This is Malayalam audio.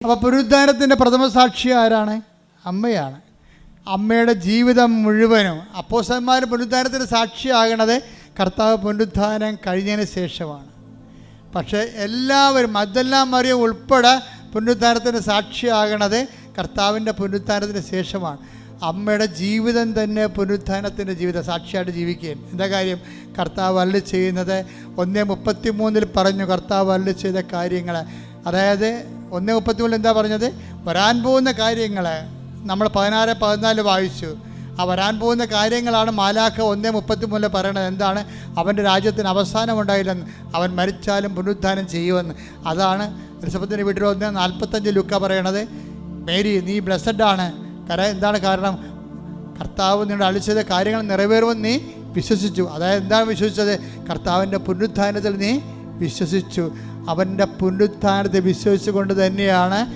അപ്പോൾ പുനരുദ്ധാനത്തിൻ്റെ പ്രഥമ സാക്ഷി ആരാണ്? അമ്മയാണ്. അമ്മയുടെ ജീവിതം മുഴുവനും അപ്പോസ്തലന്മാർ പുനരുദ്ധാനത്തിന് സാക്ഷിയാകണത് കർത്താവ് പുനരുദ്ധാനം കഴിഞ്ഞതിന് ശേഷമാണ്. പക്ഷേ എല്ലാവരും മഗ്ദലന മറിയം ഉൾപ്പെടെ പുനരുദ്ധാനത്തിന് സാക്ഷിയാകണത് കർത്താവിൻ്റെ പുനരുദ്ധാനത്തിന് ശേഷമാണ്. അമ്മയുടെ ജീവിതം തന്നെ പുനരുദ്ധാനത്തിൻ്റെ ജീവിതം സാക്ഷിയായിട്ട് ജീവിക്കുകയും. എന്താ കാര്യം? കർത്താവ് അരുളി ചെയ്യുന്നത് 1:33 പറഞ്ഞു. കർത്താവ് അരുളി ചെയ്ത കാര്യങ്ങൾ, അതായത് 1:33 എന്താ പറഞ്ഞത്? വരാൻ പോകുന്ന കാര്യങ്ങൾ നമ്മൾ 16-14 വായിച്ചു. ആ വരാൻ പോകുന്ന കാര്യങ്ങളാണ് മാലാഖ 1:33 പറയണത്. എന്താണ്? അവൻ്റെ രാജ്യത്തിന് അവസാനമുണ്ടായില്ലെന്ന്, അവൻ മരിച്ചാലും പുനരുദ്ധാനം ചെയ്യുമെന്ന്. അതാണ് എലിസബത്തിൻ്റെ വീട്ടിൽ 1:45 ലൂക്ക പറയണത്. മേരി, നീ ബ്ലെസ്സഡാണ്. എന്താണ് കാരണം? കർത്താവ് നിന്നോട് അരുളി ചെയ്ത കാര്യങ്ങൾ നിറവേറുമെന്ന് നീ വിശ്വസിച്ചു. അതായത് എന്താണ് വിശ്വസിച്ചത്? കർത്താവിൻ്റെ പുനരുദ്ധാനത്തിൽ നീ വിശ്വസിച്ചു. അവൻ്റെ പുനരുദ്ധാനത്തെ വിശ്വസിച്ചുകൊണ്ട് തന്നെയാണ്